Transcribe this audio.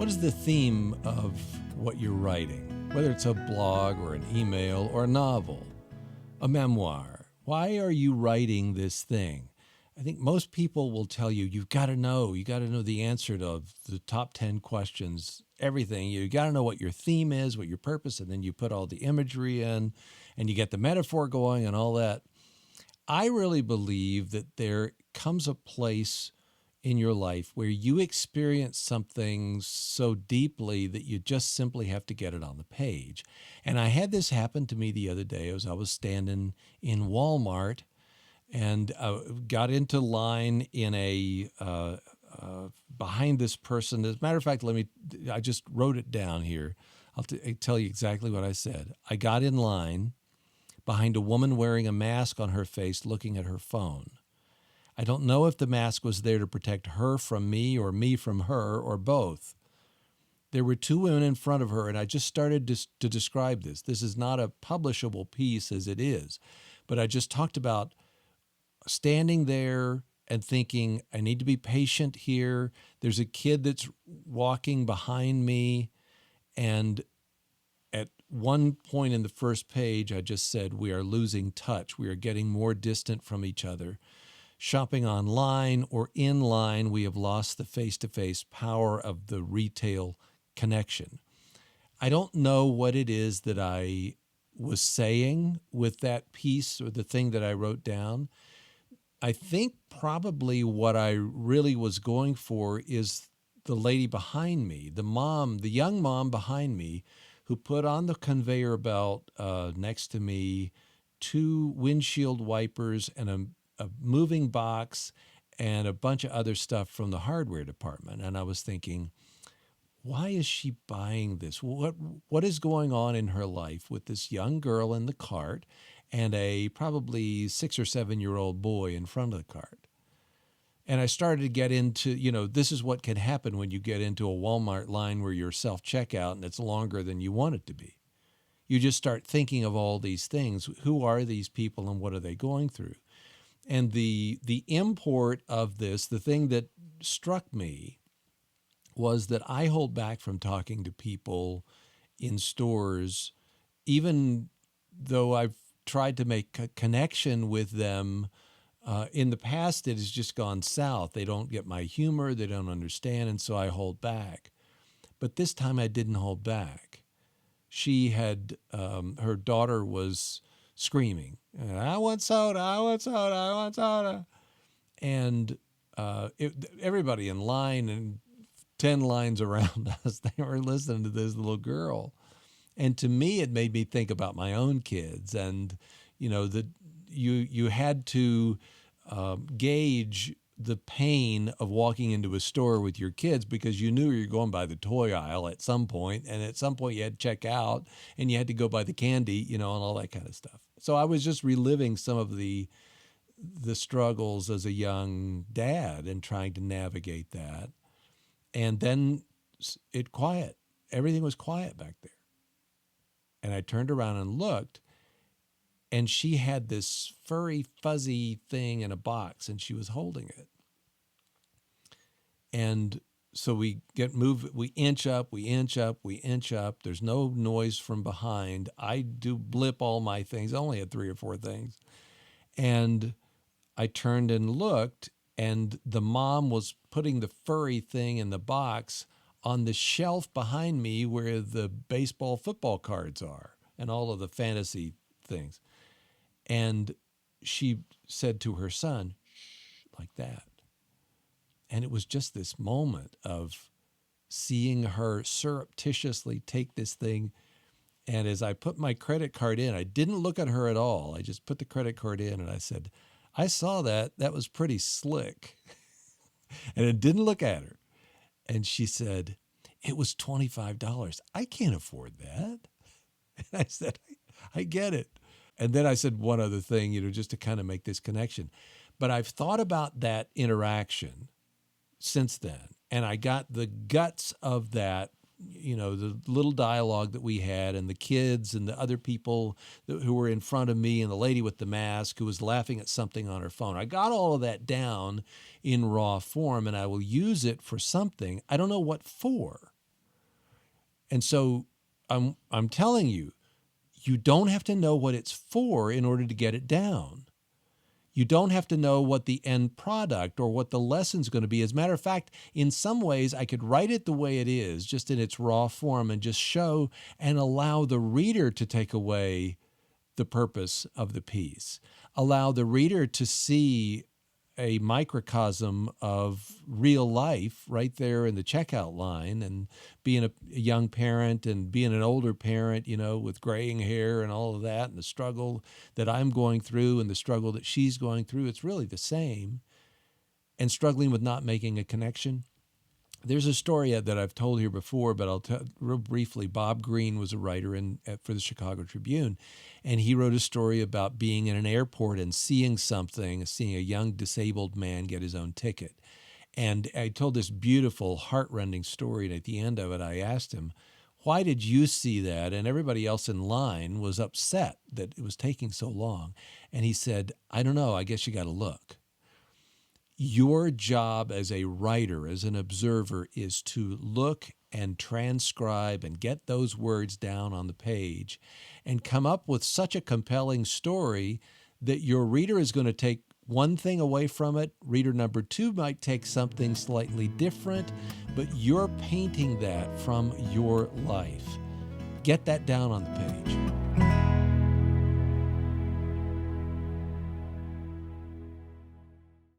What is the theme of what you're writing? Whether it's a blog or an email or a novel, a memoir. Why are you writing this thing? I think most people will tell you, you got to know the answer to the top 10 questions, everything. You got to know what your theme is, what your purpose, and then you put all the imagery in and you get the metaphor going and all that. I really believe that there comes a place in your life where you experience something so deeply that you just simply have to get it on the page. And I had this happen to me the other day as I was standing in Walmart and got into line in a behind this person. As a matter of fact, I just wrote it down here. I'll tell you exactly what I said. I got in line behind a woman wearing a mask on her face looking at her phone. I don't know if the mask was there to protect her from me or me from her or both. There were two women in front of her, and I just started to describe this. This is not a publishable piece as it is, but I just talked about standing there and thinking, I need to be patient here. There's a kid that's walking behind me, and at one point in the first page, I just said, we are losing touch. We are getting more distant from each other. Shopping online or in line, we have lost the face-to-face power of the retail connection. I don't know what it is that I was saying with that piece or the thing that I wrote down. I think probably what I really was going for is the lady behind me, the young mom behind me, who put on the conveyor belt next to me 2 windshield wipers and a moving box and a bunch of other stuff from the hardware department. And I was thinking, why is she buying this? What is going on in her life with this young girl in the cart and a probably 6 or 7-year-old boy in front of the cart? And I started to get into, this is what can happen when you get into a Walmart line where you're self-checkout and it's longer than you want it to be. You just start thinking of all these things. Who are these people and what are they going through? And the import of this, the thing that struck me, was that I hold back from talking to people in stores, even though I've tried to make a connection with them. In the past, it has just gone south. They don't get my humor, they don't understand, and so I hold back. But this time I didn't hold back. She had, her daughter was screaming, I want soda, I want soda, I want soda. And everybody in line and 10 lines around us, they were listening to this little girl. And to me, it made me think about my own kids. And, that you had to gauge the pain of walking into a store with your kids because you knew you were going by the toy aisle at some point, and at some point you had to check out and you had to go by the candy, and all that kind of stuff. So I was just reliving some of the struggles as a young dad and trying to navigate that. And then everything was quiet back there. And I turned around and looked, and she had this furry, fuzzy thing in a box, and she was holding it. And so we inch up, we inch up, we inch up. There's no noise from behind. I do blip all my things. I only had 3 or 4 things. And I turned and looked, and the mom was putting the furry thing in the box on the shelf behind me where the baseball, football cards are and all of the fantasy things. And she said to her son, shh, like that. And it was just this moment of seeing her surreptitiously take this thing. And as I put my credit card in, I didn't look at her at all. I just put the credit card in and I said, I saw that. That was pretty slick. And I didn't look at her. And she said, it was $25. I can't afford that. And I said, I get it. And then I said one other thing, just to kind of make this connection. But I've thought about that interaction since then. And I got the guts of that, the little dialogue that we had and the kids and the other people who were in front of me and the lady with the mask who was laughing at something on her phone. I got all of that down in raw form, and I will use it for something. I don't know what for. And so I'm telling you, you don't have to know what it's for in order to get it down. You don't have to know what the end product or what the lesson's going to be. As a matter of fact, in some ways, I could write it the way it is, just in its raw form, and just show and allow the reader to take away the purpose of the piece. Allow the reader to see a microcosm of real life right there in the checkout line, and being a young parent and being an older parent, with graying hair and all of that, and the struggle that I'm going through and the struggle that she's going through. It's really the same. And struggling with not making a connection. There's a story that I've told here before, but I'll tell real briefly. Bob Greene was a writer for the Chicago Tribune, and he wrote a story about being in an airport and seeing a young disabled man get his own ticket. And I told this beautiful, heartrending story, and at the end of it, I asked him, why did you see that? And everybody else in line was upset that it was taking so long. And he said, I don't know, I guess you got to look. Your job as a writer, as an observer, is to look and transcribe and get those words down on the page and come up with such a compelling story that your reader is going to take one thing away from it. Reader number two might take something slightly different, but you're painting that from your life. Get that down on the page.